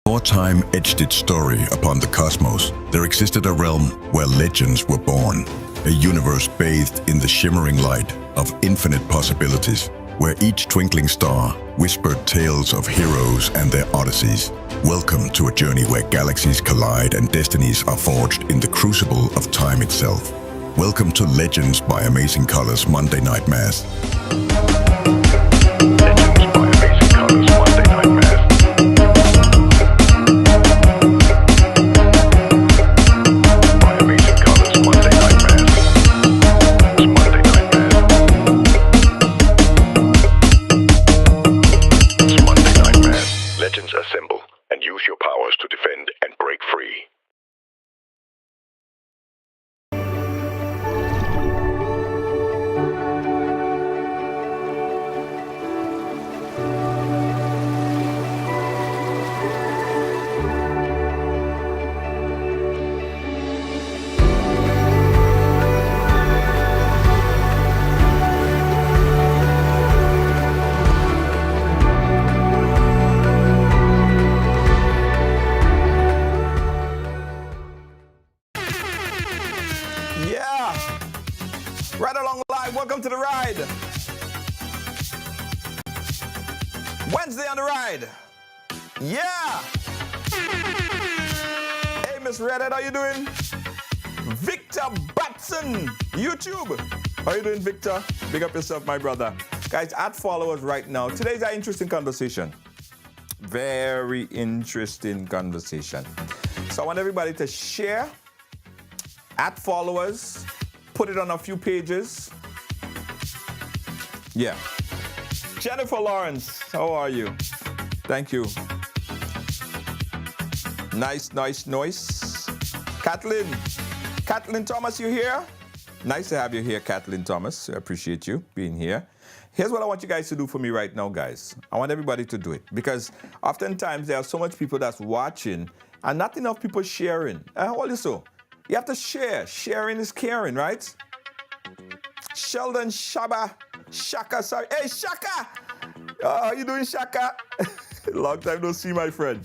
Before time etched its story upon the cosmos, there existed a realm where legends were born, a universe bathed in the shimmering light of infinite possibilities, where each twinkling star whispered tales of heroes and their odysseys. Welcome to a journey where galaxies collide and destinies are forged in the crucible of time itself. Welcome to Legends by Amazing Colors Monday Night Mass. Legends by Amazing Colors Monday Night Mass. Assemble and use your powers to defend and break free. Right along live, welcome to the ride. Wednesday on the ride. Yeah. Hey, Miss Redhead, how you doing? Victor Batson, YouTube. How you doing, Victor? Big up yourself, my brother. Guys, add followers right now. Today's an interesting conversation. Very interesting conversation. So I want everybody to share, add followers, put it on a few pages. Yeah. Jennifer Lawrence, how are you? Thank you. Nice. Kathleen Thomas, you here? Nice to have you here, Kathleen Thomas. I appreciate you being here. Here's what I want you guys to do for me right now, guys. I want everybody to do it because oftentimes there are so much people that's watching and not enough people sharing. How old is so? You have to share. Sharing is caring, right? Sheldon Shaka, sorry. Hey, Shaka! How you doing, Shaka? Long time no see, my friend.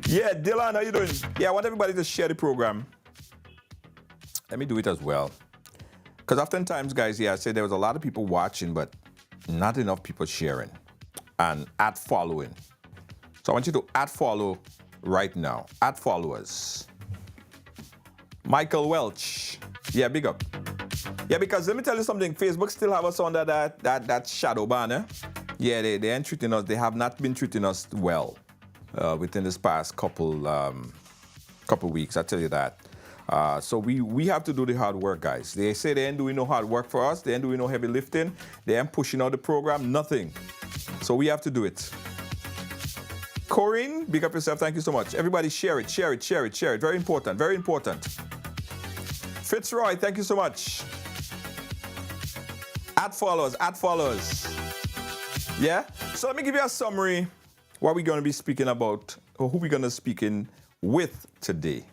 Yeah, Dylan, how you doing? Yeah, I want everybody to share the program. Let me do it as well. Because oftentimes, guys, I say there was a lot of people watching, but not enough people sharing and add following. So I want you to add follow right now. Add followers. Michael Welch. Yeah, big up. Yeah, because let me tell you something. Facebook still have us under that shadow banner. Yeah, they ain't treating us. They have not been treating us well within this past couple weeks. I tell you that. So we have to do the hard work, guys. They say they ain't doing no hard work for us. They ain't doing no heavy lifting. They ain't pushing out the program. Nothing. So we have to do it. Corinne, big up yourself. Thank you so much. Everybody share it. Very important. Very important. Fitzroy, thank you so much. Add followers. Yeah? So let me give you a summary what we're going to be speaking about, or who we're going to be speaking with today.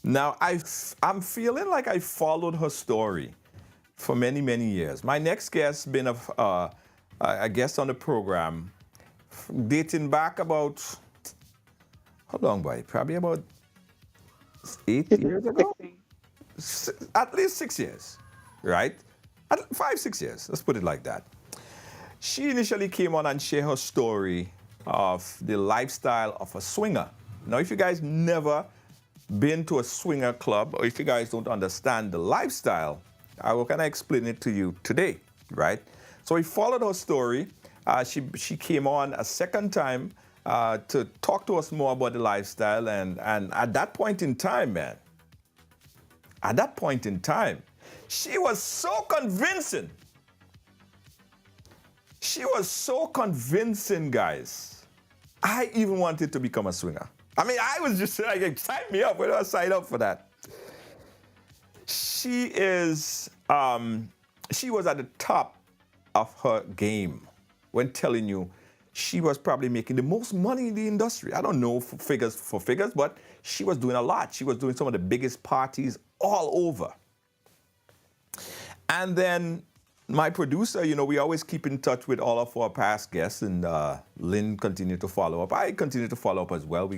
Now, I'm feeling like I followed her story for many, many years. My next guest been a guest on the program dating back about, how long, boy? Probably about 8 years ago? At least 6 years, right? 5-6 years, let's put it like that. She initially came on and shared her story of the lifestyle of a swinger. Now, if you guys never been to a swinger club, or if you guys don't understand the lifestyle, I will kind of explain it to you today, right? So we followed her story. She came on a second time to talk to us more about the lifestyle, and at that point in time, man, she was so convincing. Guys. I even wanted to become a swinger. I mean, I was just like, sign me up. Where do I sign up for that? She was at the top of her game when telling you she was probably making the most money in the industry. I don't know for figures, but she was doing a lot. She was doing some of the biggest parties all over. And then my producer, we always keep in touch with all of our past guests, and Lynn continued to follow up. I continue to follow up as well.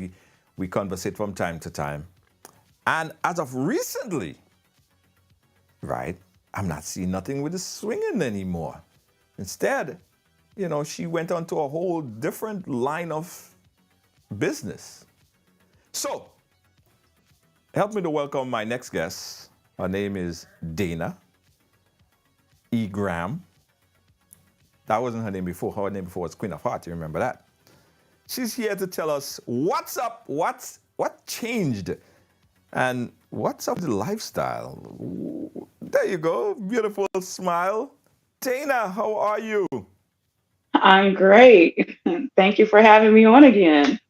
We conversate from time to time. And as of recently, right, I'm not seeing nothing with the swinging anymore. Instead, she went on to a whole different line of business. So, help me to welcome my next guest. Her name is Dana E. Graham. That wasn't her name before. Her name before was Queen of Hearts. You remember that? She's here to tell us what's up, what changed, and what's up with the lifestyle. Ooh, there you go. Beautiful smile. Dana, how are you? I'm great. Thank you for having me on again.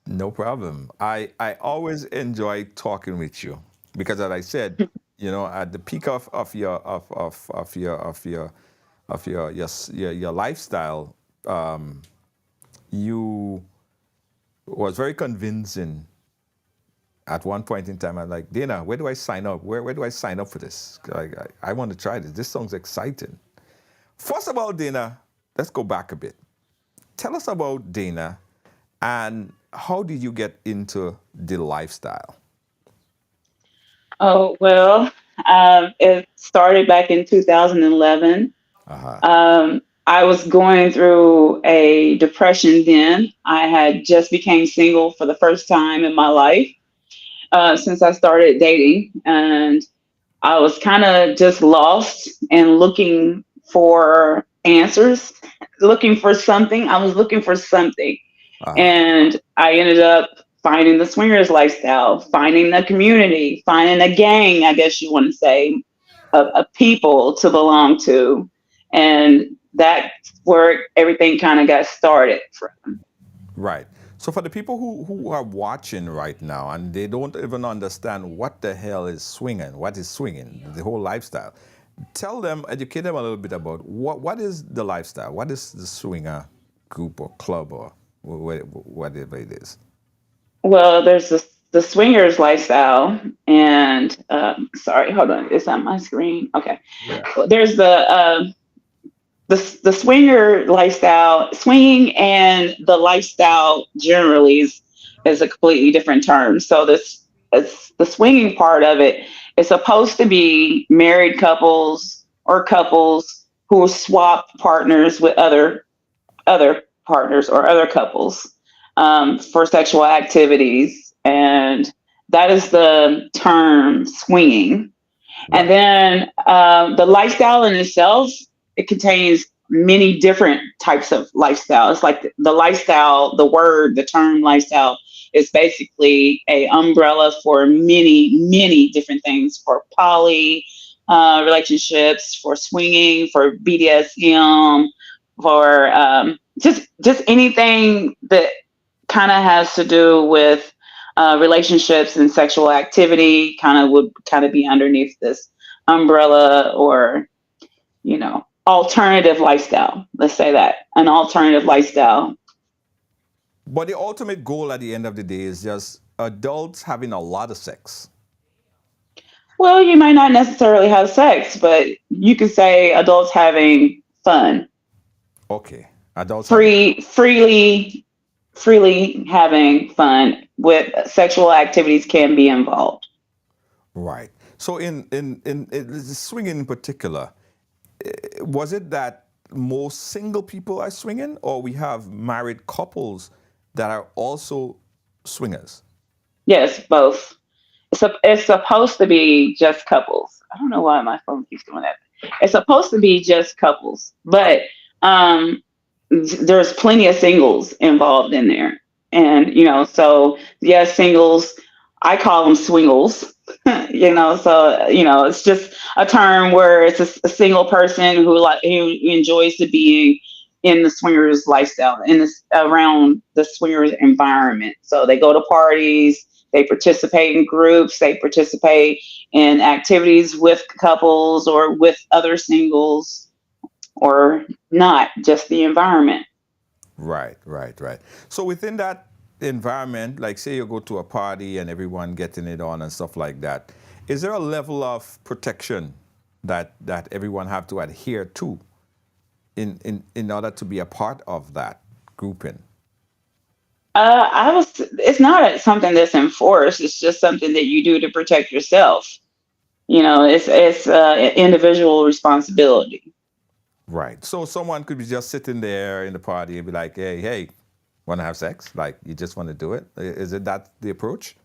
No problem. I always enjoy talking with you because, as I said, at the peak of your lifestyle, you was very convincing. At one point in time, I'm like, Dana, where do I sign up? Where do I sign up for this? I want to try this. This sounds exciting. First of all, Dana, let's go back a bit. Tell us about Dana and how did you get into the lifestyle? Oh, well, it started back in 2011. Uh-huh. I was going through a depression then. I had just became single for the first time in my life since I started dating. And I was kind of just lost and looking for answers, looking for something. I was looking for something. Uh-huh. And I ended up finding the swingers lifestyle, finding the community, finding a gang, I guess you want to say, of people to belong to. And that's where everything kind of got started from. Right. So for the people who are watching right now and they don't even understand what the hell is swinging, what is swinging, the whole lifestyle, tell them, educate them a little bit about what is the lifestyle, what is the swinger group or club or whatever it is. Well, there's the swingers lifestyle. And sorry, hold on. It's on my screen. Okay. Yeah. Well, there's the swinger lifestyle, swinging and the lifestyle generally is a completely different term. So this it's the swinging part of it is supposed to be married couples or couples who swap partners with other partners or other couples for sexual activities, and that is the term swinging. And Right. then the lifestyle in itself, it contains many different types of lifestyle. It's like the lifestyle, the term lifestyle is basically a umbrella for many different things for poly relationships, for swinging, for BDSM, for just anything that kind of has to do with relationships and sexual activity would kind of be underneath this umbrella or alternative lifestyle. Let's say that an alternative lifestyle. But the ultimate goal at the end of the day is just adults having a lot of sex. Well, you might not necessarily have sex, but you could say adults having fun, Okay. Adults having freely having fun with sexual activities can be involved. right. So in the swinging in particular, was it that most single people are swinging, or we have married couples that are also swingers? Yes, both. It's supposed to be just couples. I don't know why my phone keeps doing that. It's supposed to be just couples, but there's plenty of singles involved in there. And, so yes, singles, I call them swingles, it's just a term where it's a single person who enjoys to be in the swingers lifestyle, in this around the swingers environment. So they go to parties, they participate in groups, they participate in activities with couples or with other singles, or not just the environment. Right, right, right. So within that environment, like say you go to a party and everyone getting it on and stuff like that, is there a level of protection that everyone have to adhere to in order to be a part of that grouping? It's not something that's enforced. It's just something that you do to protect yourself. It's individual responsibility. Right. So someone could be just sitting there in the party and be like, hey, want to have sex? Like, you just want to do it? Is it that the approach?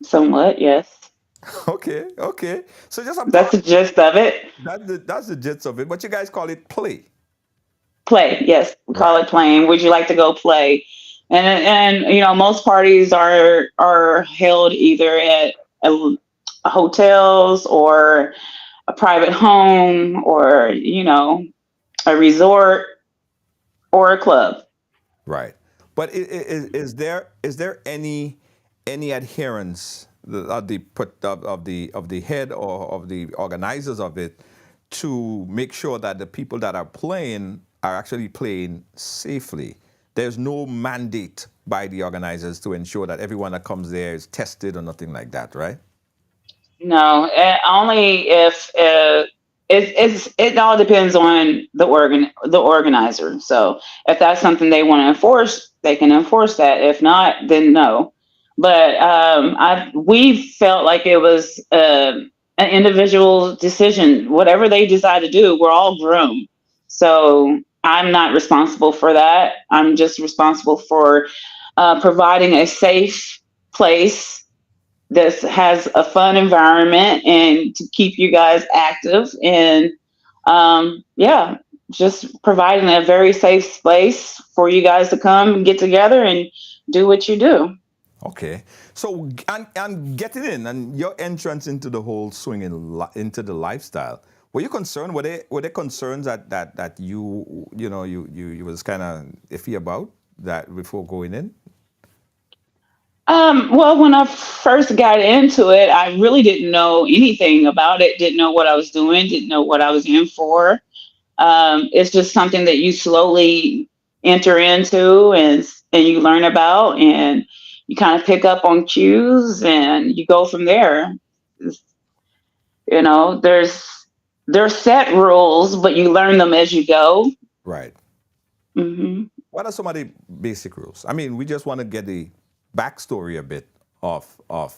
Somewhat, yes. Okay, okay. So just a That's part. the gist of it. That's the gist of it. But you guys call it play. Play, yes, we call Right. it playing. Would you like to go play? And most parties are held either at a, hotels or a private home or a resort or a club. Right. But is there any adherence of the head or of the organizers of it to make sure that the people that are playing are actually playing safely? There's no mandate by the organizers to ensure that everyone that comes there is tested or nothing like that, right? No, only if it all depends on the organizer. So if that's something they want to enforce, they can enforce that. If not, then no. But we felt like it was an individual decision. Whatever they decide to do, we're all grown. So I'm not responsible for that. I'm just responsible for providing a safe place this has a fun environment and to keep you guys active and yeah, just providing a very safe space for you guys to come and get together and do what you do. Okay. So and getting in and your entrance into the whole swinging into the lifestyle. Were you concerned? Were there concerns that you was kind of iffy about that before going in? Well, when I first got into it, I really didn't know anything about it, didn't know what I was doing, didn't know what I was in for. It's just something that you slowly enter into and you learn about and you kind of pick up on cues and you go from there. You know, there's set rules, but you learn them as you go. Right. Hmm. What are some of the basic rules? I mean, we just want to get the backstory a bit of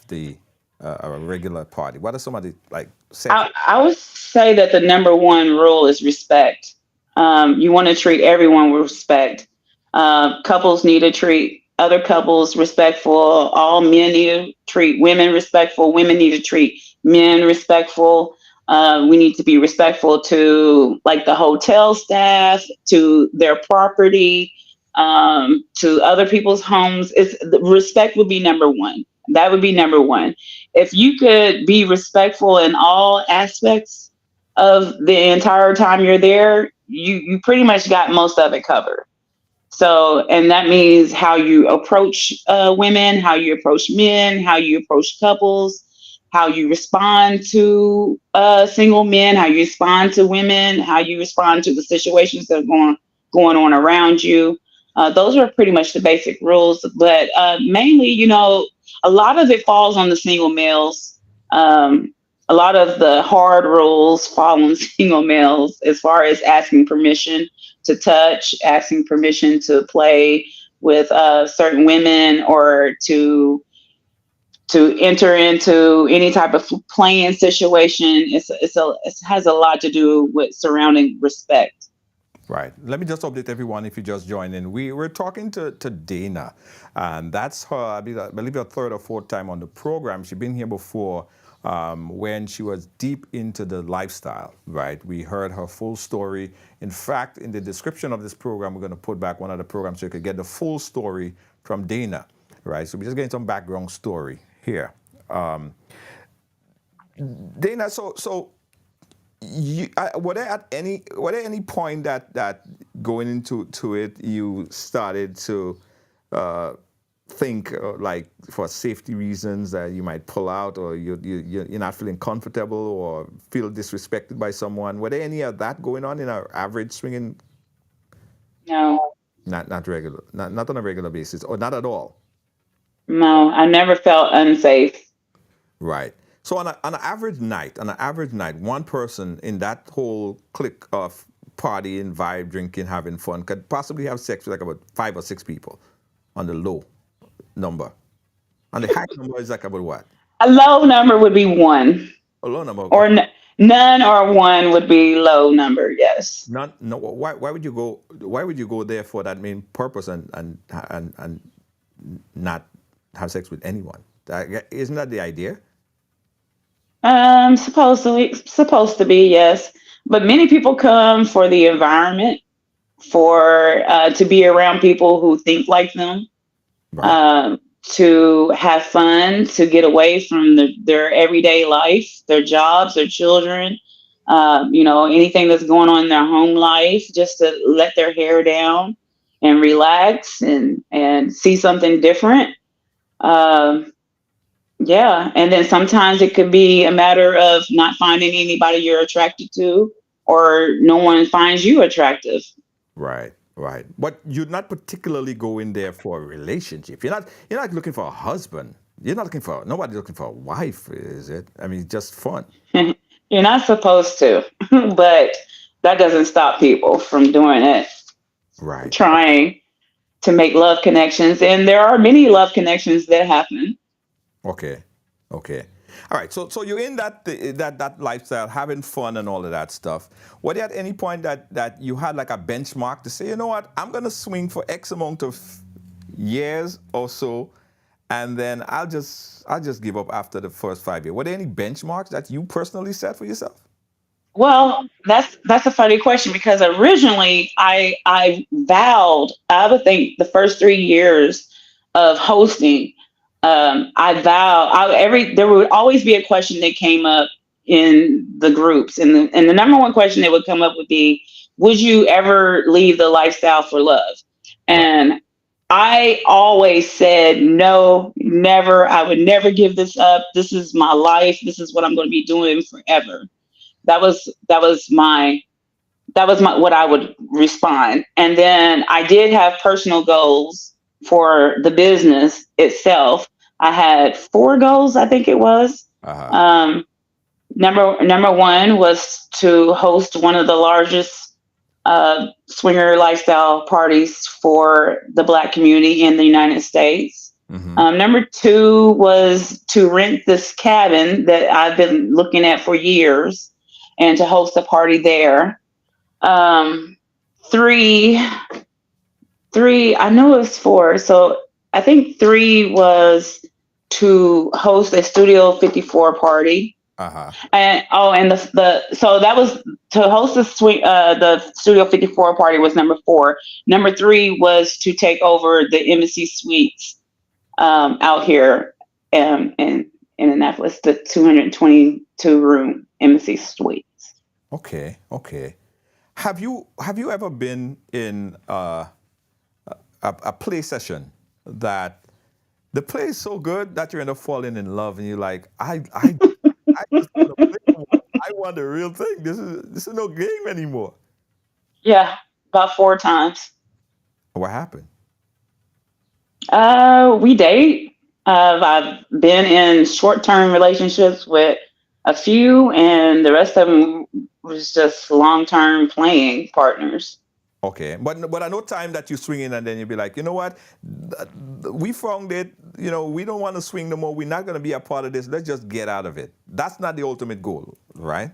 the a regular party. What are some of the like set? I would say that the number one rule is respect. You want to treat everyone with respect. Couples need to treat other couples respectful. All men need to treat women respectful. Women need to treat men respectful. We need to be respectful to like the hotel staff, to their property, to other people's homes. Respect would be number one. That would be number one. If you could be respectful in all aspects of the entire time you're there, you pretty much got most of it covered. So, and that means how you approach women, how you approach men, how you approach couples, how you respond to single men, how you respond to women, how you respond to the situations that are going on around you. Those are pretty much the basic rules, but mainly, a lot of it falls on the single males. A lot of the hard rules fall on single males as far as asking permission to touch, asking permission to play with certain women, or to enter into any type of playing situation. It has a lot to do with surrounding respect. Right. Let me just update everyone if you just joined in. We were talking to Dana, and that's her, I believe, her third or fourth time on the program. She's been here before when she was deep into the lifestyle, right? We heard her full story. In fact, in the description of this program, we're going to put back one of the programs so you could get the full story from Dana, right? So we're just getting some background story here. Dana, so were there any point that going into it you started to uh, think like for safety reasons that you might pull out, or you're not feeling comfortable or feel disrespected by someone? Were there any of that going on in our average swinging? No, Not regular, not on a regular basis, or not at all. no, I never felt unsafe. Right. So on an average night, one person in that whole clique of partying, vibe, drinking, having fun could possibly have sex with like about 5 or 6 people on the low number. And the high number is like about what? A low number would be one, A low number. or none, or one would be low number. Yes. None. No. Why would you go? Why would you go there for that main purpose and not have sex with anyone? Isn't that the idea? Supposed to be, yes. But many people come for the environment, for to be around people who think like them, Right. um, to have fun, to get away from their everyday life, their jobs, their children, anything that's going on in their home life, just to let their hair down and relax and see something different. Um, yeah, and then sometimes it could be a matter of not finding anybody you're attracted to, or no one finds you attractive. Right. Right. But you're not particularly going there for a relationship. You're not looking for a husband. You're not looking for nobody's looking for a wife, is it? I mean, just fun. You're not supposed to, but that doesn't stop people from doing it, Right. trying to make love connections. And there are many love connections that happen. Okay. Okay. All right. So you're in that lifestyle, having fun and all of that stuff. Were there at any point that you had like a benchmark to say, you know what, I'm gonna swing for X amount of years or so, and then I'll just give up after the first 5 years. Were there any benchmarks that you personally set for yourself? Well, that's a funny question, because originally I vowed, I would think the first 3 years of hosting, I vow I every there would always be a question that came up in the groups, and the number one question that would come up would be, would you ever leave the lifestyle for love? Right. And I always said no, never. I would never give this up. This is my life. This is what I'm going to be doing forever. That was my what I would respond. And then I did have personal goals for the business itself. I had four goals, I think it was. Uh-huh. Um, number one was to host one of the largest swinger lifestyle parties for the Black community in the United States. Mm-hmm. Number two was to rent this cabin that I've been looking at for years, and to host a party there. Um, three, I know it was four. So I think three was to host a Studio 54 party. Uh-huh. And so that was to host the Studio 54 party was number four. Number three was to take over the Embassy Suites out here in Indianapolis, the 222 room Embassy Suites. Okay. Okay. Have you ever been in a play session that the play is so good that you end up falling in love and you're like, I just want to play no more. I want the real thing. This is no game anymore. Yeah, about four times. What happened? We date. I've been in short-term relationships with a few, and the rest of them was just long-term playing partners. Okay, but I know time that you swing in and then you'll be like, you know what, we found it. We don't want to swing no more. We're not going to be a part of this. Let's just get out of it. That's not the ultimate goal, right?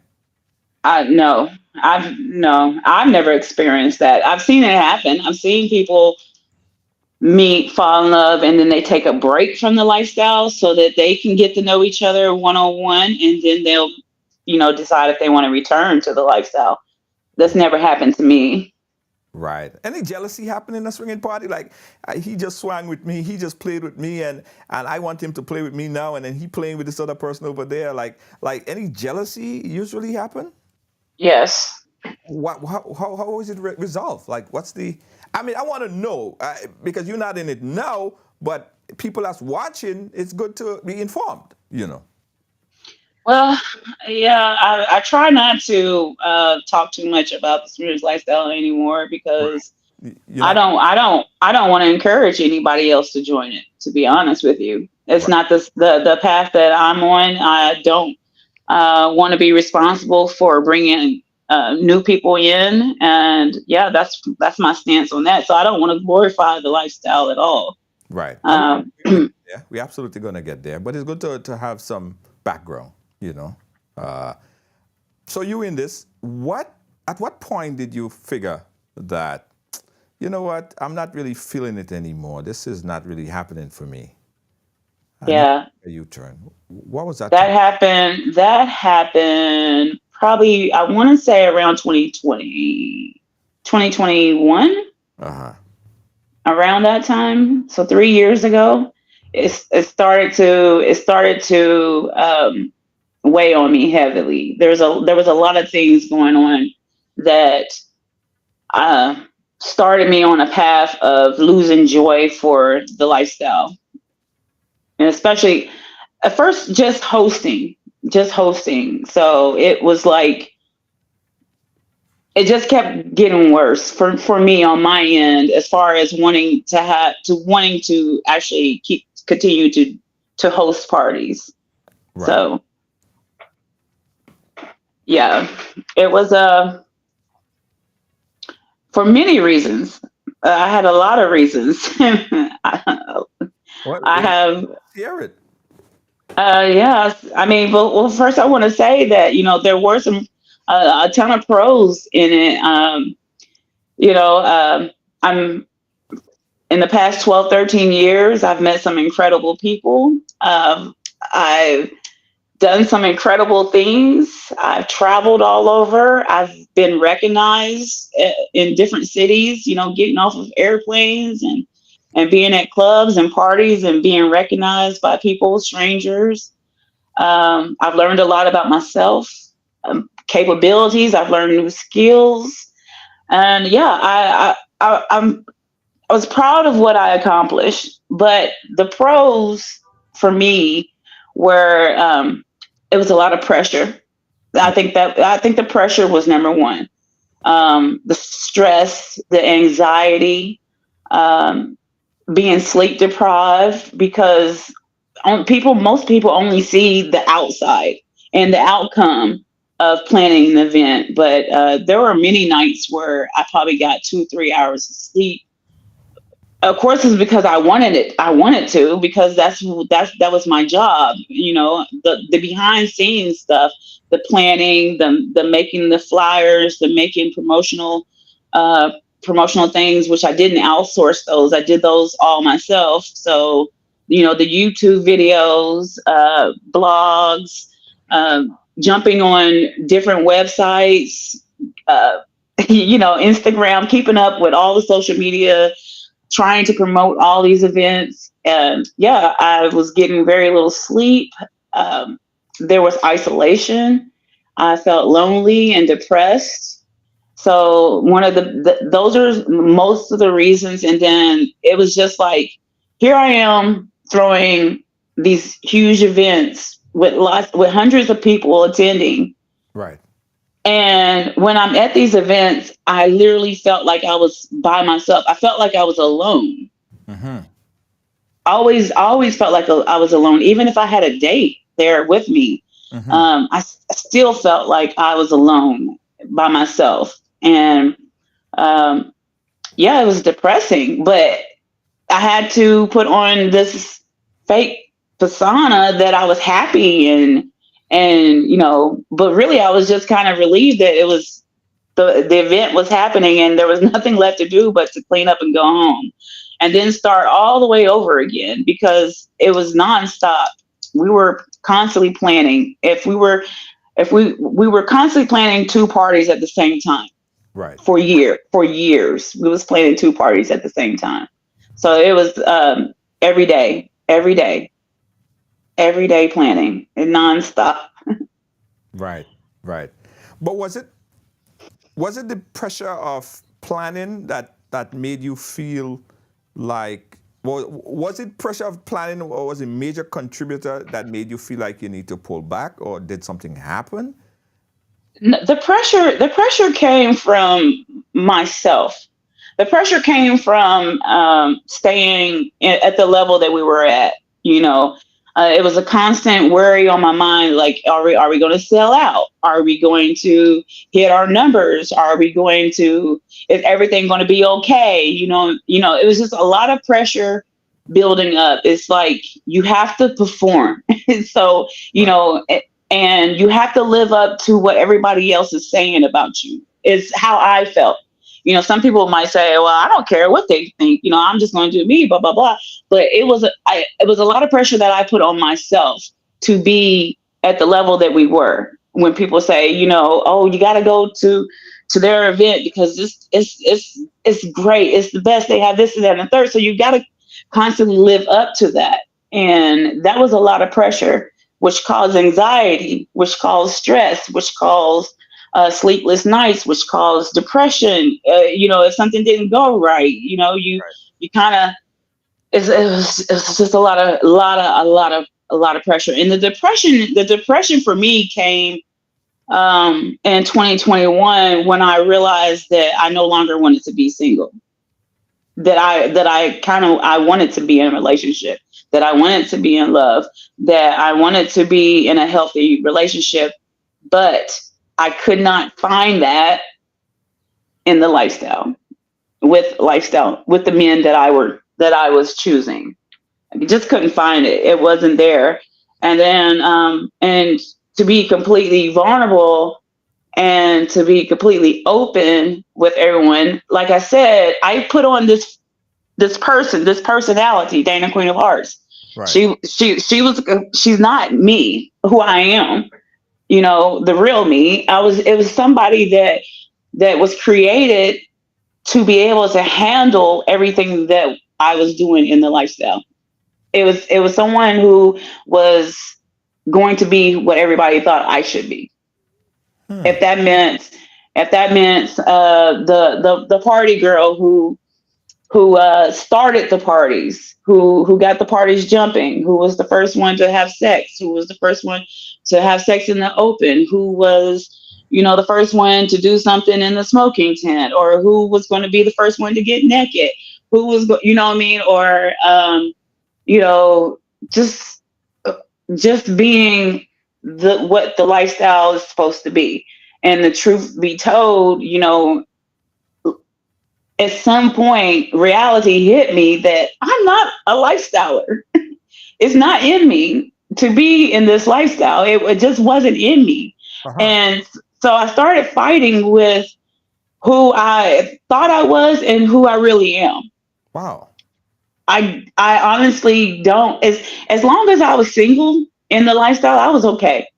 No, I've never experienced that. I've seen it happen. I've seen people meet, fall in love, and then they take a break from the lifestyle so that they can get to know each other one on one, and then they'll, decide if they want to return to the lifestyle. That's never happened to me. Right. Any jealousy happen in a swinging party? Like he just swung with me, he just played with me, and I want him to play with me now, and then he playing with this other person over there. Like any jealousy usually happen? Yes. How is it resolved? Like what's the? I mean, I want to know because you're not in it now, but people that's watching, it's good to be informed. Well, yeah, I try not to talk too much about the swingers lifestyle anymore, Right. because You're not. I don't want to encourage anybody else to join it. To be honest with you, it's Right. not the path that I'm on. I don't want to be responsible for bringing new people in, and yeah, that's my stance on that. So I don't want to glorify the lifestyle at all. Right. And Um, we're gonna get there. We're absolutely gonna get there. But it's good to have some background, you know. Uh, so you in this, at what point did you figure that, you know what, I'm not really feeling it anymore. This is not really happening for me. I need yeah, a U-turn. What was that that time? happened. That happened probably, I want to say around 2020, 2021, Uh-huh. around that time. So 3 years ago, it started to weigh on me heavily. There was a lot of things going on that uh, started me on a path of losing joy for the lifestyle, and especially at first just hosting. So it was like it just kept getting worse for me on my end, as far as wanting to actually continue to host parties. Right. So yeah, it was for many reasons. I had a lot of reasons. I What? have Hear it. yeah. I mean, well, first I want to say that there were a ton of pros in it. You know, I'm in the past 12, 13 years, I've met some incredible people. I've done some incredible things. I've traveled all over. I've been recognized in different cities, getting off of airplanes and being at clubs and parties and being recognized by people, strangers. I've learned a lot about myself, capabilities. I've learned new skills. And yeah, I was proud of what I accomplished, but the pros for me were it was a lot of pressure. I think the pressure was number one. The stress, the anxiety, um, being sleep deprived because most people only see the outside and the outcome of planning an event, but there were many nights where I probably got 2 3 hours of sleep. Of course, it's because I wanted it. I wanted to, because that was my job. The behind scenes stuff, the planning, the making the flyers, the making uh, promotional things, which I didn't outsource those. I did those all myself. So the YouTube videos, blogs, jumping on different websites, uh, Instagram, keeping up with all the social media, trying to promote all these events. And yeah, I was getting very little sleep. There was isolation. I felt lonely and depressed. So one of those are most of the reasons. And then it was just like, here I am throwing these huge events with hundreds of people attending, Right. and when I'm at these events, I literally felt like I was by myself. I felt like I was alone. Mm-hmm. I always felt like I was alone. Even if I had a date there with me, Mm-hmm. I still felt like I was alone by myself. And um, yeah, it was depressing, but I had to put on this fake persona that I was happy and but really I was just kind of relieved that it was the event was happening and there was nothing left to do but to clean up and go home, and then start all the way over again because it was nonstop. We were constantly planning. If we were constantly planning two parties at the same time Right. for years. We was planning two parties at the same time. So it was every day, every day planning and nonstop. Right. Right. But was it the pressure of planning that made you feel like, was it pressure of planning, or was it a major contributor that made you feel like you need to pull back, or did something happen? The pressure came from myself. The pressure came from staying at the level that we were at. You know, it was a constant worry on my mind. Like, are we going to sell out? Are we going to hit our numbers? Are we going to? Is everything going to be okay? It was just a lot of pressure building up. It's like you have to perform. So, and you have to live up to what everybody else is saying about you. Is how I felt. Some people might say, well, I don't care what they think. I'm just going to do me, blah, blah, blah. But it was a lot of pressure that I put on myself to be at the level that we were. When people say, oh, you got to go to their event because it's great. It's the best. They have this and that and the third. So you got to constantly live up to that. And that was a lot of pressure, which caused anxiety, which caused stress, which caused sleepless nights, which caused depression. If something didn't go right, you kind of, it's just a lot of pressure. And the depression for me came in 2021 when I realized that I no longer wanted to be single, that I wanted to be in a relationship, that I wanted to be in love, that I wanted to be in a healthy relationship, but I could not find that in the lifestyle with the men that I was choosing. I just couldn't find it. It wasn't there. And then, and to be completely vulnerable and to be completely open with everyone. Like I said, I put on this personality, Dana Queen of Hearts. Right. She's not me, who I am. The real me. It was somebody that was created to be able to handle everything that I was doing in the lifestyle. It was someone who was going to be what everybody thought I should be. If that meant the party girl who started the parties, who got the parties jumping, who was the first one to have sex, who was the first one to have sex in the open, who was, the first one to do something in the smoking tent, or who was going to be the first one to get naked, who was, or, just being what the lifestyle is supposed to be. And the truth be told, at some point, reality hit me that I'm not a lifestyler. It's not in me to be in this lifestyle. It just wasn't in me. Uh-huh. And so I started fighting with who I thought I was and who I really am. Wow. I honestly don't. As long as I was single in the lifestyle, I was okay.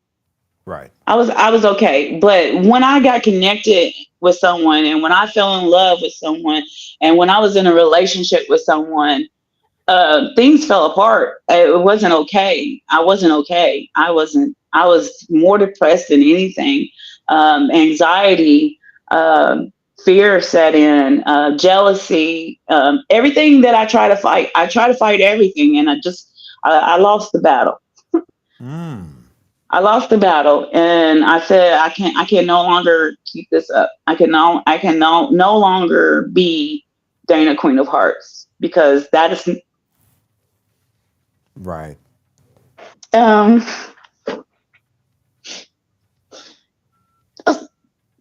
Right. I was okay. But when I got connected with someone, and when I fell in love with someone, and when I was in a relationship with someone, things fell apart. It wasn't okay. I wasn't okay. I was more depressed than anything. Anxiety, fear set in, jealousy, everything that I try to fight everything. And I lost the battle. I lost the battle, and I said, I can no longer keep this up. I can no longer be Dana Queen of Hearts, because that is right.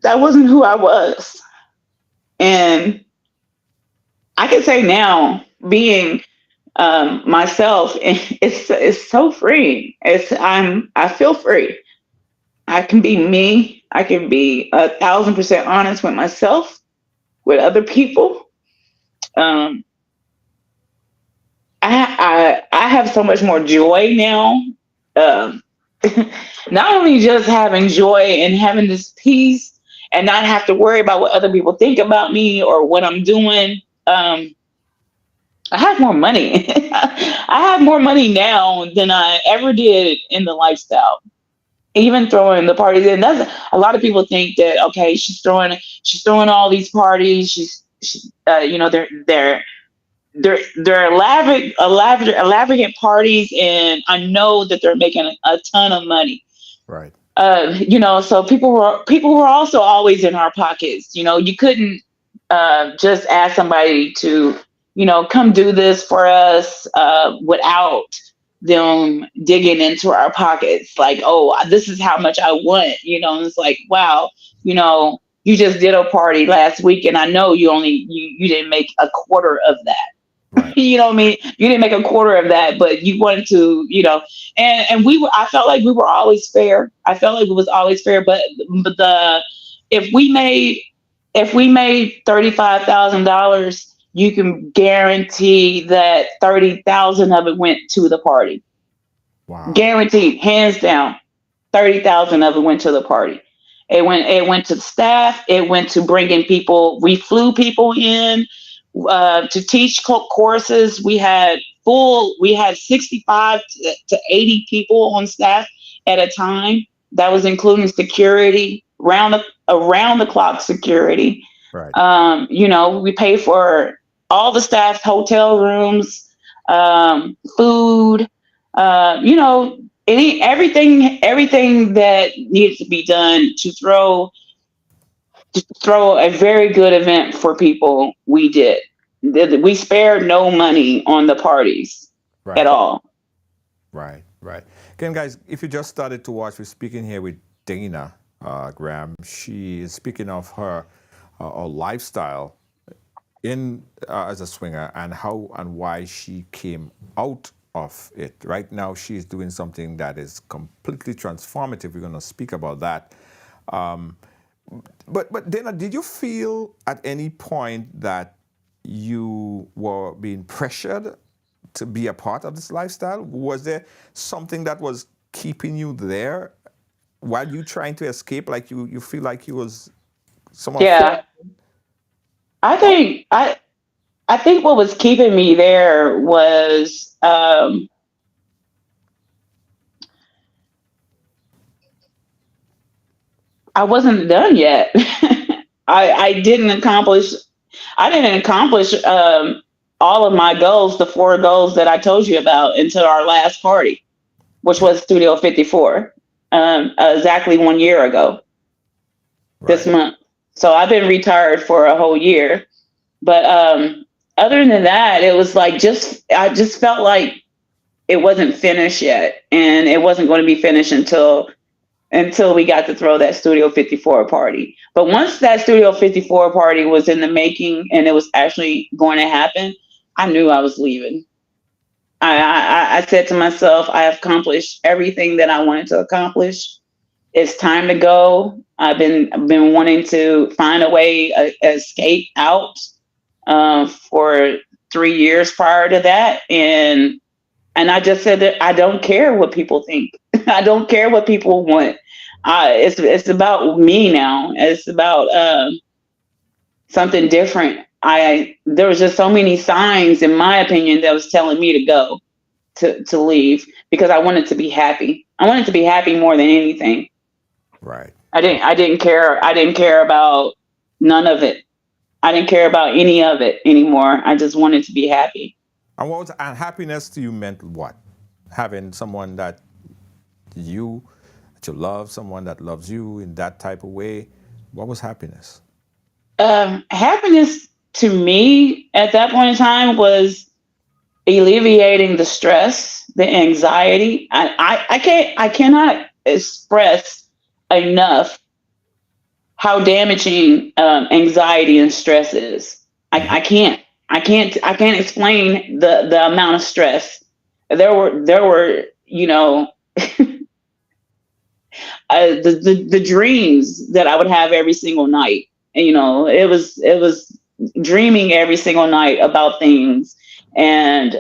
That wasn't who I was. And I can say now, being myself, it's so free. I feel free. I can be me. I can be 1,000% honest with myself, with other people. I have so much more joy now. Not only just having joy and having this peace and not have to worry about what other people think about me or what I'm doing. I have more money. I have more money now than I ever did in the lifestyle. Even throwing the parties, and that's a lot of people think that, okay, she's throwing all these parties. They're elaborate parties, and I know that they're making a ton of money. Right. So people were also always in our pockets. You couldn't just ask somebody to, come do this for us without them digging into our pockets. Like, oh, this is how much I want, and it's like, wow, you just did a party last week and I know you didn't make a quarter of that. Right. You know what I mean? You didn't make a quarter of that, but you wanted to, and I felt like we were always fair. I felt like it was always fair, but if we made, $35,000, you can guarantee that 30,000 of it went to the party. Wow. Guaranteed, hands down, 30,000 of it went to the party. It went to the staff. It went to bringing people. We flew people in to teach courses. We had 65 to 80 people on staff at a time. That was including security, around the clock security. Right. We pay for all the staff's hotel rooms, food, everything that needs to be done to throw a very good event for people. We did. We spared no money on the parties at all. Right. Again, guys, if you just started to watch, we're speaking here with Dana Graham. She is speaking of her lifestyle as a swinger and how and why she came out of it. Right now, she's doing something that is completely transformative. We're going to speak about that. But Dana, did you feel at any point that you were being pressured to be a part of this lifestyle? Was there something that was keeping you there while you trying to escape? Like you feel like you was someone? Yeah, I think what was keeping me there was I wasn't done yet. I didn't accomplish all of my goals, the 4 goals that I told you about, until our last party, which was Studio 54, exactly 1 year ago. This month. So I've been retired for a whole year. But other than that, it was like I just felt like it wasn't finished yet, and it wasn't going to be finished until we got to throw that Studio 54 party. But once that Studio 54 party was in the making and it was actually going to happen, I knew I was leaving. I said to myself, I have accomplished everything that I wanted to accomplish. It's time to go. I've been wanting to find a way escape out for 3 years prior to that, and I just said that I don't care what people think. I don't care what people want. It's about me now. It's about something different. There was just so many signs, in my opinion, that was telling me to go, to leave, because I wanted to be happy. I wanted to be happy more than anything. Right. I didn't care about none of it. I didn't care about any of it anymore. I just wanted to be happy. And happiness to you meant what? Having someone that you love, someone that loves you in that type of way. What was happiness? Happiness to me at that point in time was alleviating the stress, the anxiety. I cannot express enough how damaging anxiety and stress is. I can't explain the amount of stress. There were the dreams that I would have every single night. And, it was dreaming every single night about things, and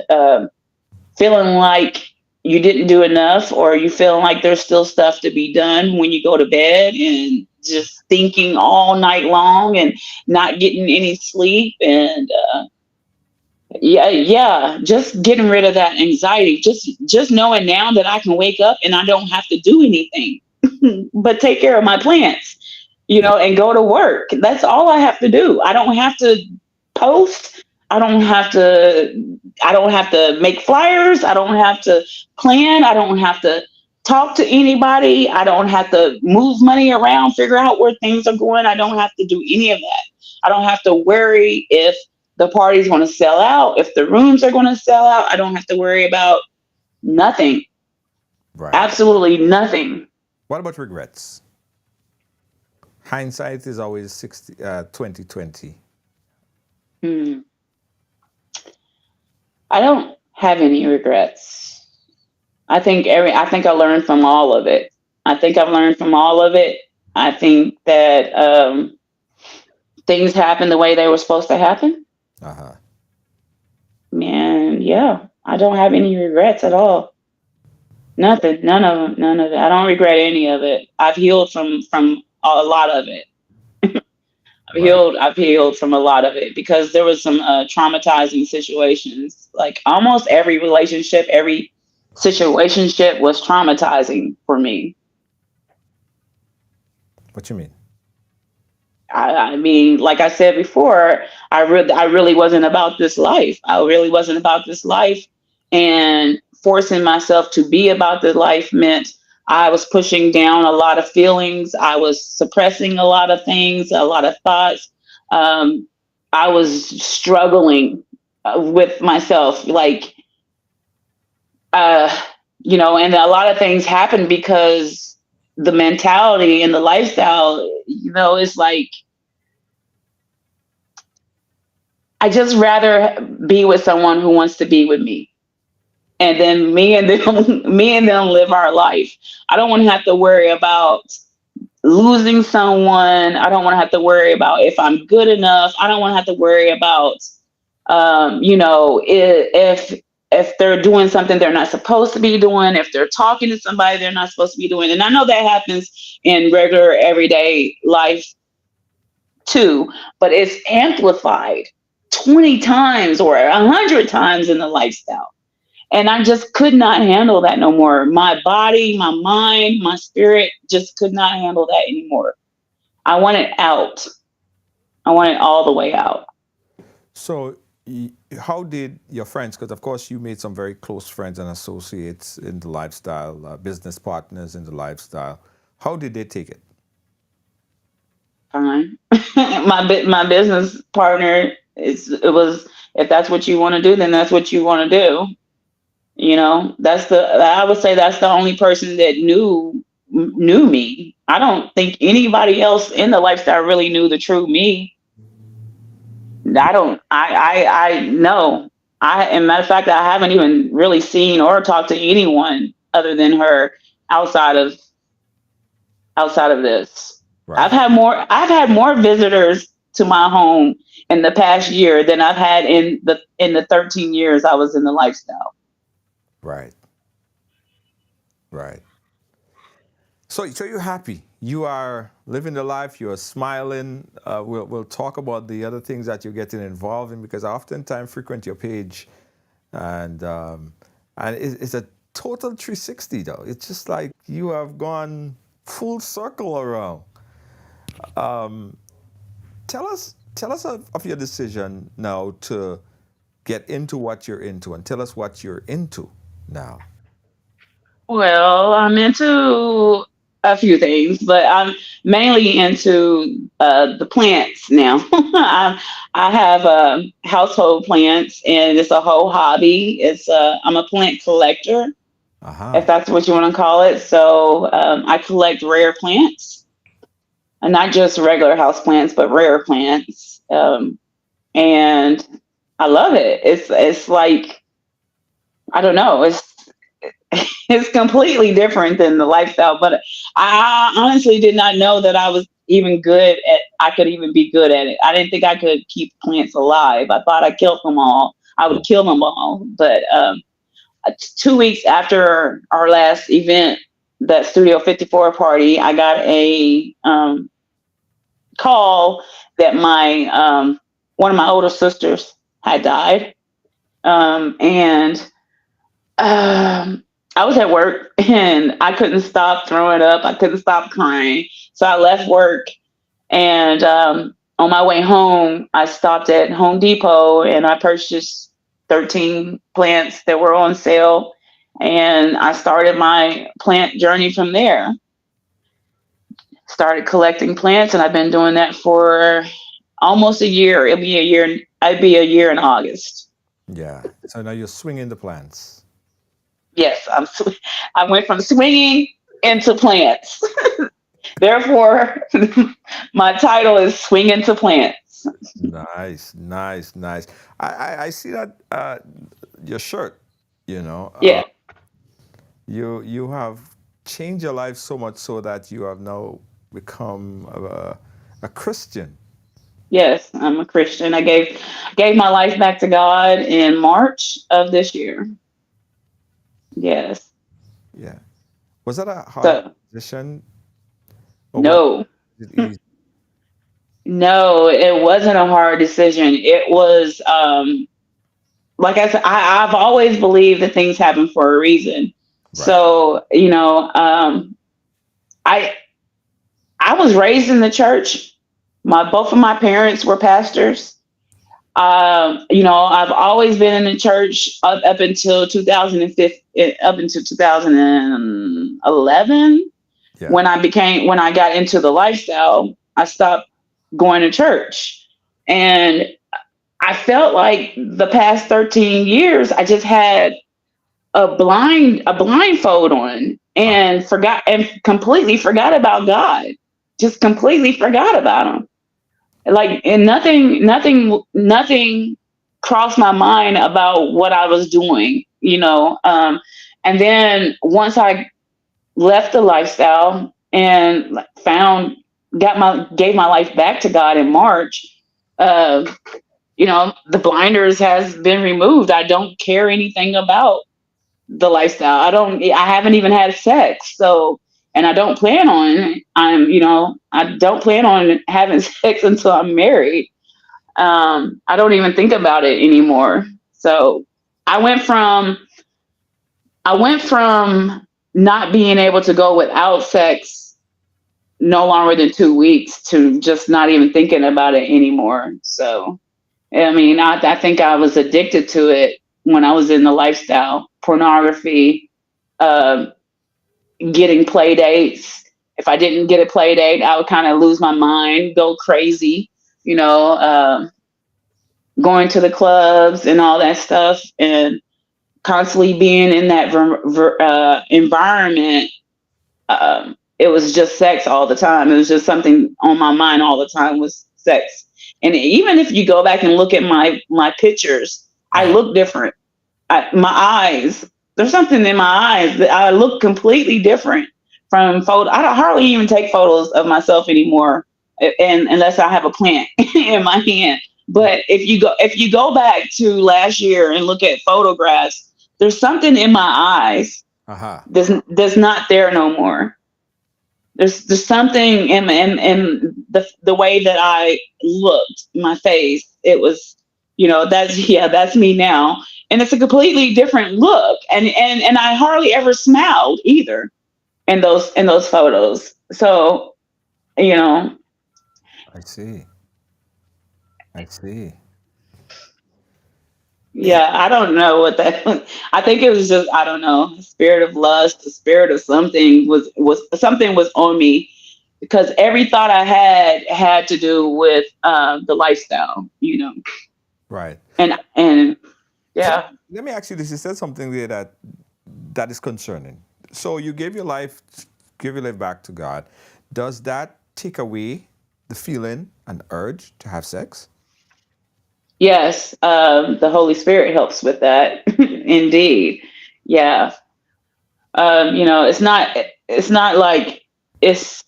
feeling like you didn't do enough, or you feeling like there's still stuff to be done when you go to bed, and just thinking all night long and not getting any sleep. And just getting rid of that anxiety, just knowing now that I can wake up and I don't have to do anything but take care of my plants, and go to work. That's all I have to do. I don't have to post. I don't have to make flyers. I don't have to plan. I don't have to talk to anybody. I don't have to move money around, figure out where things are going. I don't have to do any of that. I don't have to worry if the party's going to sell out, if the rooms are going to sell out. I don't have to worry about nothing. Right. Absolutely nothing. What about regrets? Hindsight is always 2020. I don't have any regrets. I think I learned from all of it. I think I've learned from all of it. I think that things happened the way they were supposed to happen. Man, yeah, I don't have any regrets at all. Nothing, none of them, none of it. I don't regret any of it. I've healed from a lot of it. I've healed from a lot of it because there was some traumatizing situations. Like almost every relationship, every situationship was traumatizing for me. What you mean? I mean, like I said before, I really wasn't about this life. I really wasn't about this life, and forcing myself to be about the life meant I was pushing down a lot of feelings. I was suppressing a lot of things, a lot of thoughts. I was struggling with myself, like, and a lot of things happened because the mentality and the lifestyle, is like, I just rather be with someone who wants to be with me. And then me and them live our life. I don't want to have to worry about losing someone. I don't want to have to worry about if I'm good enough. I don't want to have to worry about, if they're doing something they're not supposed to be doing, if they're talking to somebody they're not supposed to be doing. And I know that happens in regular everyday life too, but it's amplified 20 times or 100 times in the lifestyle. And I just could not handle that no more. My body, my mind, my spirit just could not handle that anymore. I want it out. I want it all the way out. So how did your friends, because of course you made some very close friends and associates in the lifestyle, business partners in the lifestyle. How did they take it? Fine. my business partner, it was, if that's what you want to do, then that's what you want to do. I would say that's the only person that knew me. I don't think anybody else in the lifestyle really knew the true me. I know. And matter of fact, I haven't even really seen or talked to anyone other than her outside of this. Right. I've had more visitors to my home in the past year than I've had in the 13 years I was in the lifestyle. Right. So you're happy. You are living the life. You're smiling. We'll talk about the other things that you're getting involved in, because I oftentimes frequent your page, and it's a total 360 though. It's just like you have gone full circle around. Tell us of your decision now to get into what you're into, and tell us what you're into now. Well, I'm into a few things, but I'm mainly into the plants now. I have household plants, and it's a whole hobby. I'm a plant collector, if that's what you want to call it. So I collect rare plants, and not just regular house plants, but rare plants. And I love it. It's like, I don't know. It's completely different than the lifestyle, but I honestly did not know that I was even I could even be good at it. I didn't think I could keep plants alive. I thought I killed them all. I would kill them all. But 2 weeks after our last event, that Studio 54 party, I got a call that one of my older sisters had died. I was at work and I couldn't stop throwing up. I couldn't stop crying. So I left work, and on my way home, I stopped at Home Depot and I purchased 13 plants that were on sale. And I started my plant journey from there. Started collecting plants, and I've been doing that for almost a year. It'll be a year. I'd be a year in August. Yeah. So now you're swinging the plants. Yes, I went from swinging into plants. Therefore, my title is Swing into Plants. Nice, nice, nice. I see that your shirt, you know, Yeah. you have changed your life so much so that you have now become a Christian. Yes, I'm a Christian. I gave my life back to God in March of this year. Yes. Yeah. Was that a hard So decision or was no, it easy? no, it wasn't a hard decision. It was like I said, I've always believed that things happen for a reason. Right. So, I I was raised in the church. My Both of my parents were pastors. I've always been in the church up until 2015, up until 2011. Yeah. When I got into the lifestyle, I stopped going to church. And I felt like the past 13 years, I just had a blindfold on Uh, and completely forgot about God. Just completely forgot about him. Like, and nothing crossed my mind about what I was doing, and then once I left the lifestyle and gave my life back to God in March, uh, the blinders has been removed. I don't care anything about the lifestyle. I haven't even had sex. So, and I don't plan on, I don't plan on having sex until I'm married. I don't even think about it anymore. So I went from, I went from not being able to go without sex no longer than 2 weeks to just not even thinking about it anymore. So, I mean, I think I was addicted to it when I was in the lifestyle, pornography, uh, getting play dates. If I didn't get a play date, I would kind of lose my mind, go crazy, you know, uh, going to the clubs and all that stuff, and constantly being in that environment. It was just sex all the time. It was just something on my mind all the time was sex. And even if you go back and look at my pictures, I uh, look different. My eyes, there's something in my eyes that I look completely different from photo. I don't hardly even take photos of myself anymore, and unless I have a plant in my hand. But if you go back to last year and look at photographs, there's something in my eyes uh-huh. that's not there no more. There's something in the way that I looked, my face. It was, that's me now, and it's a completely different look. And I hardly ever smiled either in those photos. So, you know, I see. I see. Yeah. yeah, I don't know what that. I think it was just, I don't know, the spirit of lust, the spirit of something was on me, because every thought I had to do with the lifestyle, Right. and So yeah. let me ask you this. You said something there that is concerning. So you give your life back to God. Does that take away the feeling and urge to have sex? Yes, the Holy Spirit helps with that. Indeed. Yeah. It's not like it's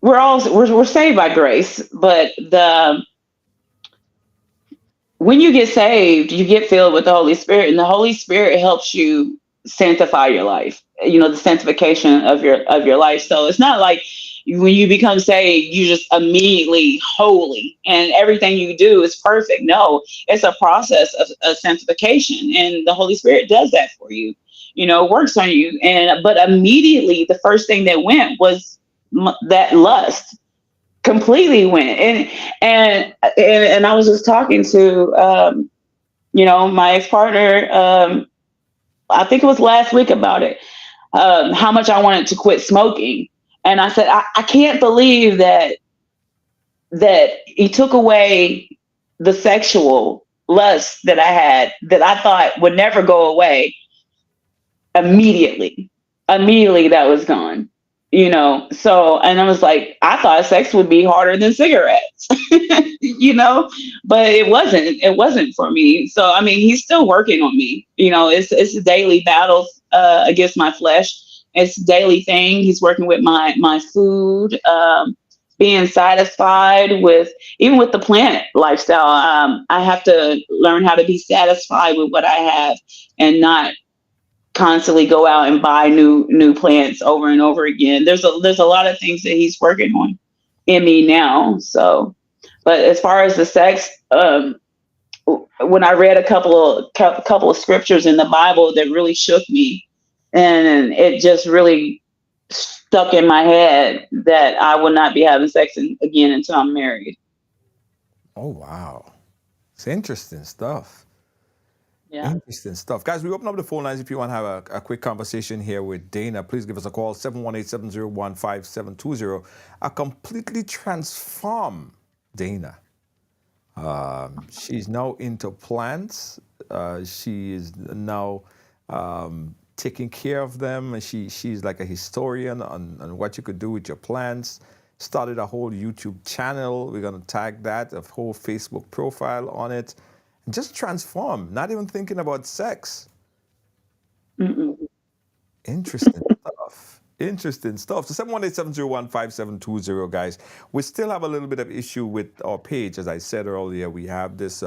we're saved by grace, but the when you get saved, you get filled with the Holy Spirit, and the Holy Spirit helps you sanctify your life. The sanctification of your life. So it's not like when you become saved, you just immediately holy and everything you do is perfect. No, it's a process of sanctification, and the Holy Spirit does that for you. Works on you, but immediately the first thing that went was that lust completely went. And I was just talking to my ex-partner I think it was last week about it, how much I wanted to quit smoking. And I said, I can't believe that he took away the sexual lust that I had, that I thought would never go away. Immediately that was gone, so, and I was like, I thought sex would be harder than cigarettes, but it wasn't for me. So I mean, he's still working on me. It's a daily battle against my flesh. It's a daily thing. He's working with my food, being satisfied with, even with the plant lifestyle. I have to learn how to be satisfied with what I have and not constantly go out and buy new plants over and over again. There's a lot of things that he's working on in me now. So, but as far as the sex, when I read a couple of scriptures in the Bible that really shook me, and it just really stuck in my head that I will not be having sex again until I'm married. Oh, wow. It's interesting stuff. Yeah. Interesting stuff. Guys, we open up the phone lines if you want to have a quick conversation here with Dana. Please give us a call, 718-701-5720. A completely transformed Dana. She's now into plants. She is now taking care of them. She's like a historian on what you could do with your plants. Started a whole YouTube channel. We're going to tag that, a whole Facebook profile on it. Just transform, not even thinking about sex. Mm-mm. Interesting stuff. Interesting stuff. So 718-701-5720, guys. We still have a little bit of issue with our page. As I said earlier, we have this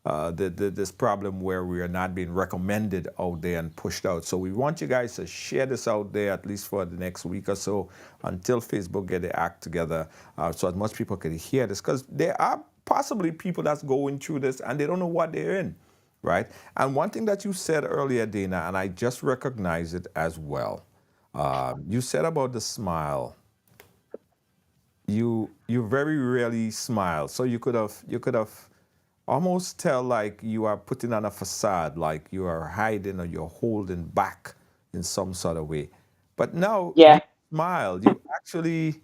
this problem where we are not being recommended out there and pushed out. So we want you guys to share this out there at least for the next week or so until Facebook get their act together, so as much people can hear this, because there are possibly people that's going through this and they don't know what they're in, right? And one thing that you said earlier, Dana, and I just recognize it as well. You said about the smile. You very rarely smile, so you could have almost tell like you are putting on a facade, like you are hiding or you're holding back in some sort of way. But now Yeah. you smile. You actually,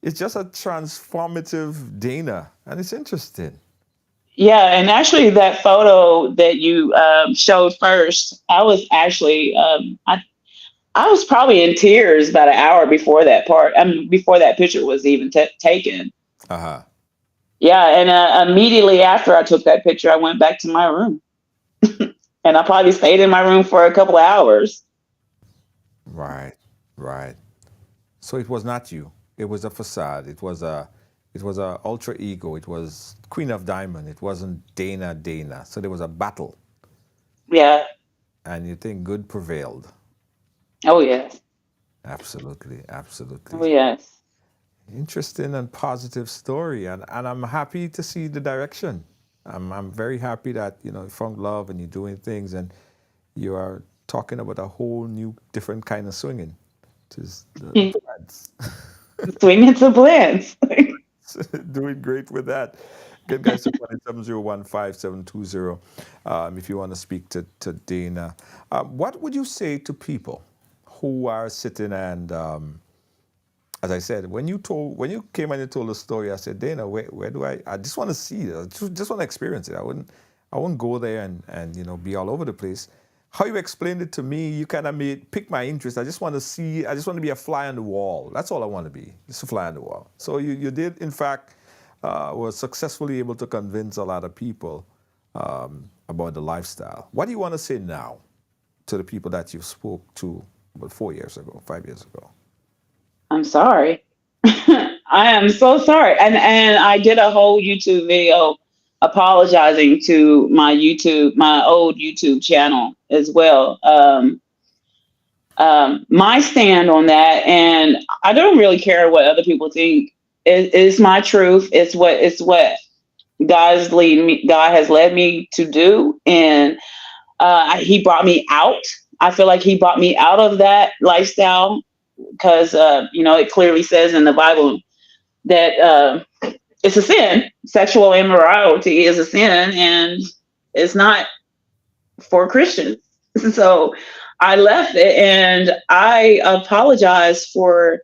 it's just a transformative Dana, and it's interesting. Yeah, and actually, that photo that you showed first, I was actually, I was probably in tears about an hour before that part. Before that picture was even taken. Uh-huh. Yeah, and immediately after I took that picture, I went back to my room, and I probably stayed in my room for a couple of hours. Right, right. So it was not you. It was a facade. It was a ultra ego. It was Queen of Diamond. It wasn't Dana. So there was a battle, Yeah. and you think good prevailed. Oh yes. Absolutely, Oh absolutely. yes. Interesting and positive story, and I'm happy to see the direction. I'm very happy that you found love and you're doing things and you are talking about a whole new different kind of swinging, which is the plants. Swinging to blends. Doing great with that. Good guys, 701-5720. If you want to speak to Dana, what would you say to people who are sitting and as I said, when you came and you told the story, I said, Dana, where do I just want to see it. I just want to experience it. I wouldn't go there and be all over the place. How you explained it to me, you kind of pick my interest. I just want to see, I just want to be a fly on the wall. That's all I want to be, just a fly on the wall. So you did, in fact, was successfully able to convince a lot of people about the lifestyle. What do you want to say now to the people that you spoke to about 4 years ago, 5 years ago? I'm sorry. I am so sorry. And I did a whole YouTube video apologizing to my old YouTube channel as well. My stand on that, and I don't really care what other people think. It's my truth. It's what God has led me to do, and He brought me out. I feel like He brought me out of that lifestyle because it clearly says in the Bible that it's a sin. Sexual immorality is a sin, and it's not for Christians. So I left it, and I apologize for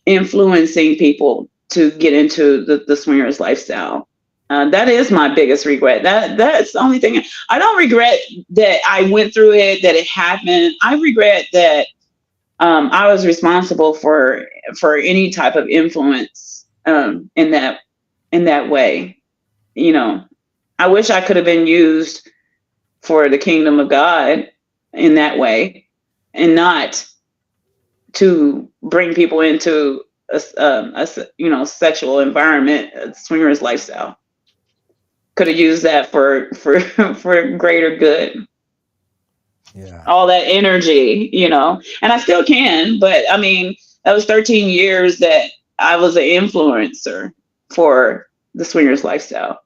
influencing people to get into the swingers lifestyle. That is my biggest regret. That's the only thing. I don't regret that I went through it, that it happened. I regret that I was responsible for any type of influence in that way. You know, I wish I could have been used for the kingdom of God in that way, and not to bring people into a sexual environment, a swingers lifestyle. Could have used that for greater good. Yeah. All that energy, and I still can, but I mean, that was 13 years that I was an influencer for the swingers lifestyle.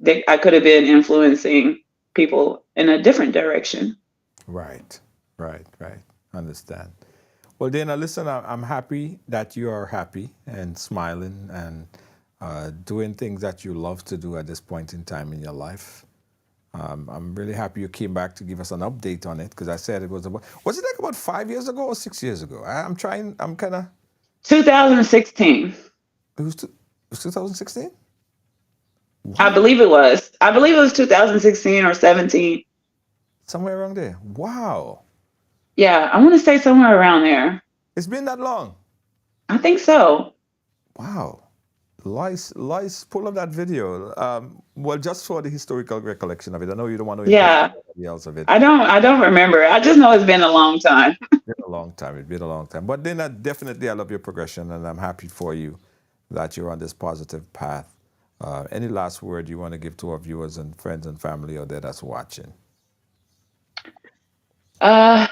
I could have been influencing people in a different direction. Right. Right. Right. Understand. Well, Dana, listen, I'm happy that you are happy and smiling and doing things that you love to do at this point in time in your life. I'm really happy you came back to give us an update on it, because I said was it like about 5 years ago or 6 years ago? I'm kind of. 2016. It was 2016? I Wow. believe it was. I believe it was 2016 or 17. Somewhere around there. Wow. Yeah, I want to say somewhere around there. It's been that long. I think so. Wow. Lois, pull up that video. Well, just for the historical recollection of it. I know you don't want to involve Yeah, anybody else of it. I don't remember. I just know it's been a long time. It's been a long time. It's been a long time. But then definitely I love your progression, and I'm happy for you that you're on this positive path. Any last word you want to give to our viewers and friends and family out there that's watching? Uh,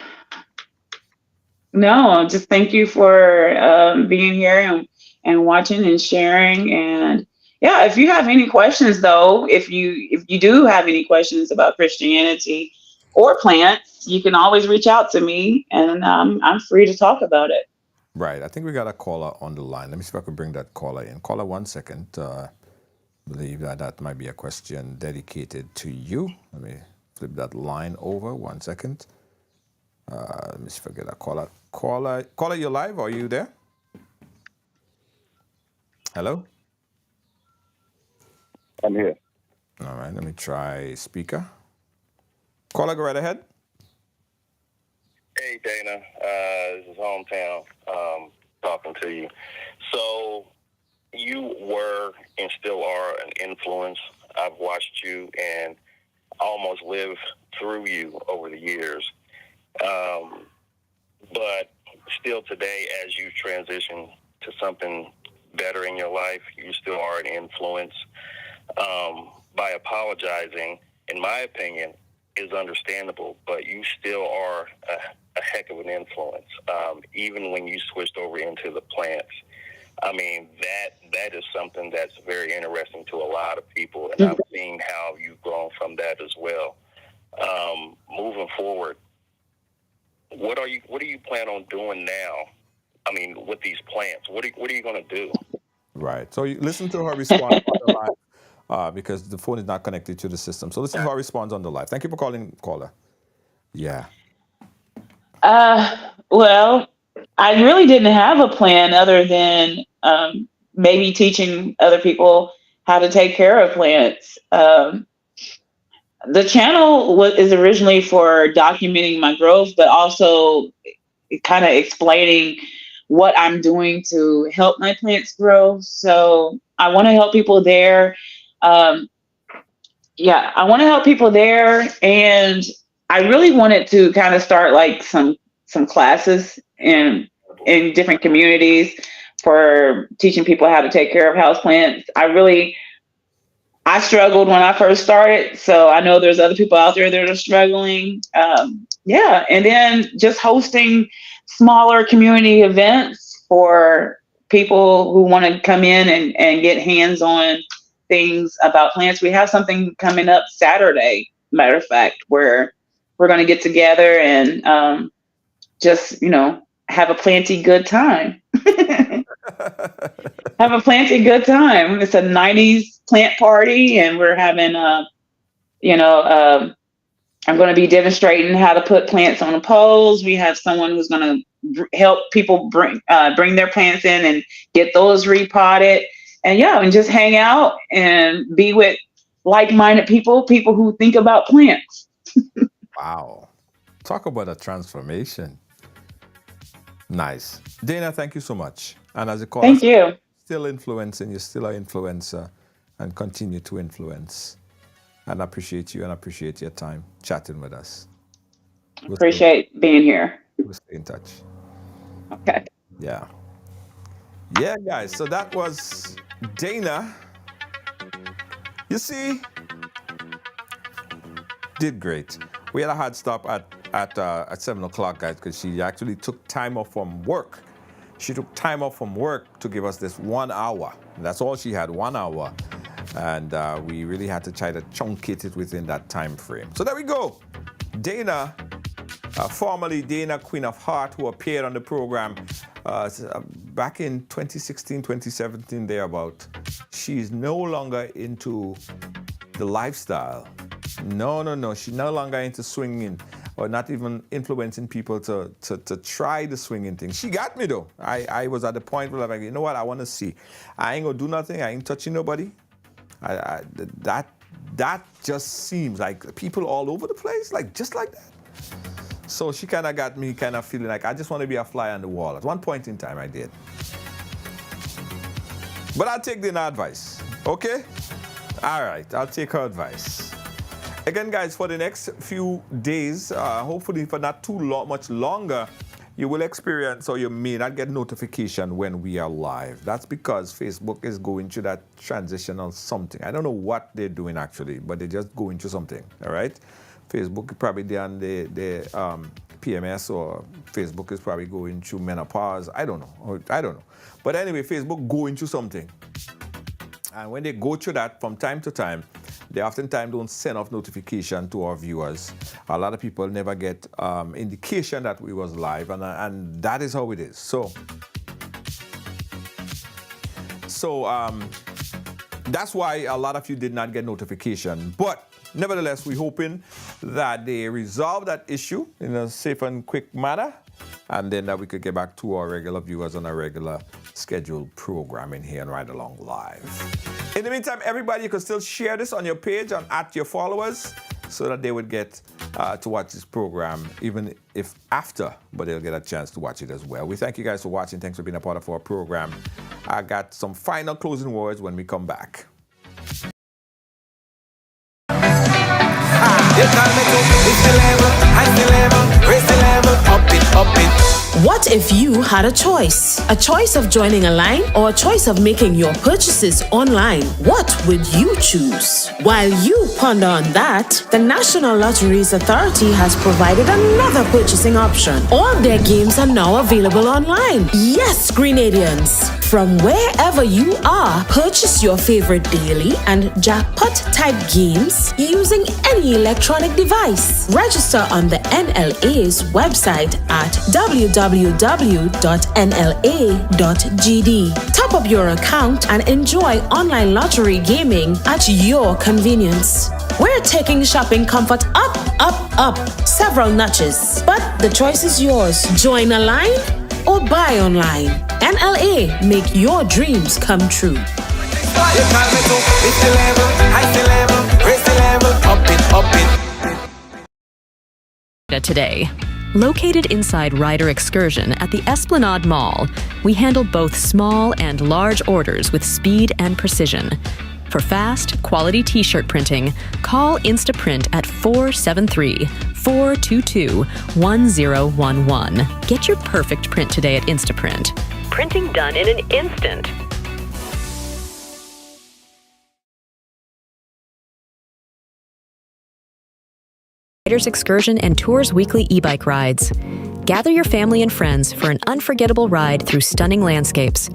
no, just thank you for being here and watching and sharing. And yeah, if you have any questions, though, if you do have any questions about Christianity or plants, you can always reach out to me, and I'm free to talk about it. Right. I think we got a caller on the line. Let me see if I can bring that caller in. Caller, 1 second. Believe that might be a question dedicated to you. Let me flip that line over. 1 second. Let me see if I get a caller. Caller, you live? Are you there? Hello? I'm here. All right. Let me try speaker. Caller, go right ahead. Hey, Dana. This is Hometown talking to you. So you were and still are an influence. I've watched you and almost lived through you over the years. But still today, as you transition to something better in your life, you still are an influence. By apologizing, in my opinion, is understandable, but you still are a heck of an influence. Even when you switched over into the plants, I mean, that is something that's very interesting to a lot of people, and I've seen how you've grown from that as well. Moving forward, what do you plan on doing now? I mean, with these plants, what are you going to do? Right. So you listen to her response on the live, because the phone is not connected to the system. So listen to her response on the live. Thank you for calling, caller. Yeah. Well, I really didn't have a plan other than maybe teaching other people how to take care of plants. The channel is originally for documenting my growth, but also kind of explaining what I'm doing to help my plants grow. So I want to help people there. I want to help people there, and I really wanted to kind of start like some classes in different communities for teaching people how to take care of houseplants. I struggled when I first started, so I know there's other people out there that are struggling. And then just hosting smaller community events for people who want to come in and get hands-on things about plants. We have something coming up Saturday, matter of fact, where we're going to get together and just, have a planty good time. Have a planty good time. It's a 90s plant party, and we're having I'm going to be demonstrating how to put plants on the poles. We have someone who's going to help people bring their plants in and get those repotted, and and just hang out and be with like-minded people who think about plants. Wow. Talk about a transformation. Nice. Dana, thank you so much. And as you call us, Thank you. still influencing, you're still an influencer and continue to influence. And I appreciate you and appreciate your time chatting with us. Appreciate being here. We'll stay in touch. Okay. Yeah. Yeah, guys. So that was Dana. You see, did great. We had a hard stop at 7 o'clock, guys, because she actually took time off from work. She took time off from work to give us this 1 hour. And that's all she had, 1 hour. And we really had to try to truncate it within that time frame. So there we go. Dana, formerly Dana Queen of Heart, who appeared on the program back in 2016, 2017, thereabout. She's no longer into the lifestyle. No. She's no longer into swinging or not even influencing people to try the swinging thing. She got me, though. I was at the point where I'm like, you know what, I want to see. I ain't going to do nothing. I ain't touching nobody. That just seems like people all over the place, like just like that. So she kind of got me kind of feeling like I just want to be a fly on the wall. At one point in time, I did. But I'll take the advice, okay? All right, I'll take her advice. Again, guys, for the next few days, hopefully for not too much longer, you will experience or you may not get notification when we are live. That's because Facebook is going through that transitional something. I don't know what they're doing actually, but they're just going through something, all right? Facebook is probably on the PMS, or Facebook is probably going through menopause. I don't know. But anyway, Facebook going through something. And when they go through that from time to time, they oftentimes don't send off notification to our viewers. A lot of people never get indication that we was live, and that is how it is. So that's why a lot of you did not get notification. But nevertheless, we're hoping that they resolve that issue in a safe and quick manner, and then that we could get back to our regular viewers on a regular scheduled programming here and Ride Along Live. In the meantime, everybody, you can still share this on your page and at your followers so that they would get to watch this program, even if after, but they'll get a chance to watch it as well. We thank you guys for watching. Thanks for being a part of our program. I got some final closing words when we come back. What if you had a choice? A choice of joining a line or a choice of making your purchases online? What would you choose? While you ponder on that, the National Lotteries Authority has provided another purchasing option. All their games are now available online. Yes, Grenadians! From wherever you are, purchase your favorite daily and jackpot-type games using any electronic device. Register on the NLA's website at www.nla.gd. Top up your account and enjoy online lottery gaming at your convenience. We're taking shopping comfort up several notches. But the choice is yours. Join a line or buy online. NLA, make your dreams come true. Today. Located inside Ryder Excursion at the Esplanade Mall, we handle both small and large orders with speed and precision. For fast, quality t-shirt printing, call Instaprint at 473-422-1011. Get your perfect print today at Instaprint. Printing done in an instant. Ryder's Excursion and Tours weekly e-bike rides. Gather your family and friends for an unforgettable ride through stunning landscapes.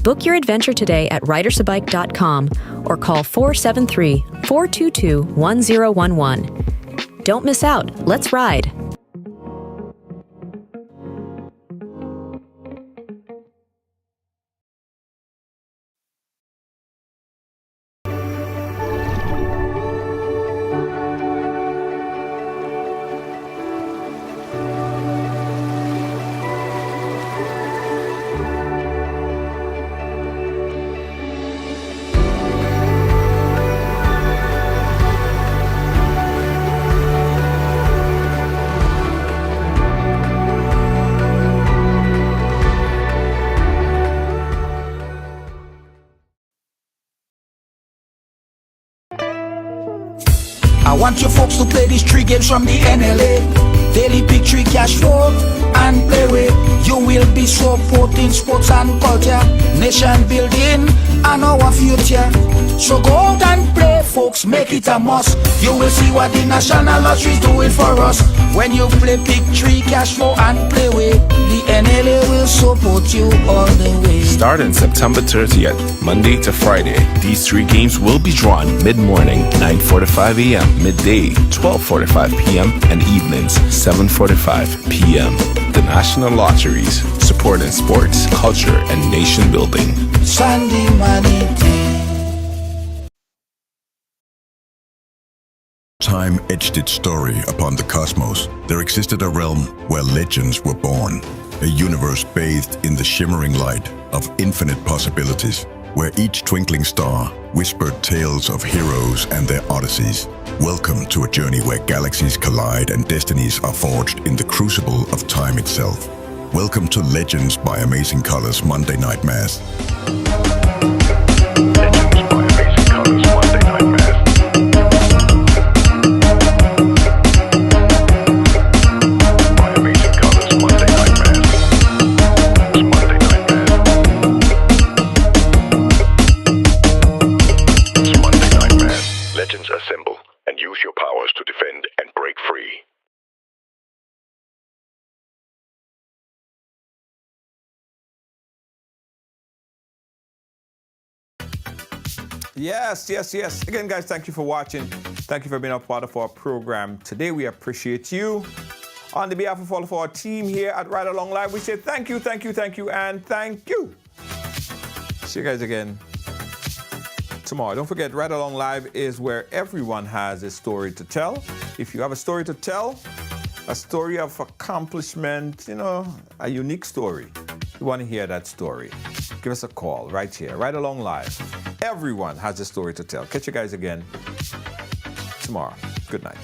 Book your adventure today at ridersabike.com or call 473-422-1011. Don't miss out. Let's ride. Want your folks to play these 3 games from the NLA. Daily pick 3 cash flow and play with. You will be supporting sports and culture, nation building and our future. So go out and play, folks, make it a must. You will see what the National Lottery is doing for us. When you play pick 3 cash flow and play with, the NLA will support you all the way. Starting September 30th, Monday to Friday, these 3 games will be drawn mid-morning, 9:45 a.m., midday, 12:45 p.m., and evenings, 7:45 p.m. The National Lotteries, supporting sports, culture, and nation building. Sandy Manity. Time etched its story upon the cosmos. There existed a realm where legends were born, a universe bathed in the shimmering light of infinite possibilities, where each twinkling star whispered tales of heroes and their odysseys. Welcome to a journey where galaxies collide and destinies are forged in the crucible of time itself. Welcome to Legends by Amazing Colors Monday Night Mass. Assemble and use your powers to defend and break free. Yes. Again, guys, thank you for watching. Thank you for being a part of our program today. We appreciate you. On the behalf of all of our team here at Ride Along Live, we say thank you, and thank you. See you guys again tomorrow. Don't forget, Ride Along Live is where everyone has a story to tell. If you have a story to tell, a story of accomplishment, a unique story, you want to hear that story, give us a call right here, Ride Along Live. Everyone has a story to tell. Catch you guys again tomorrow. Good night.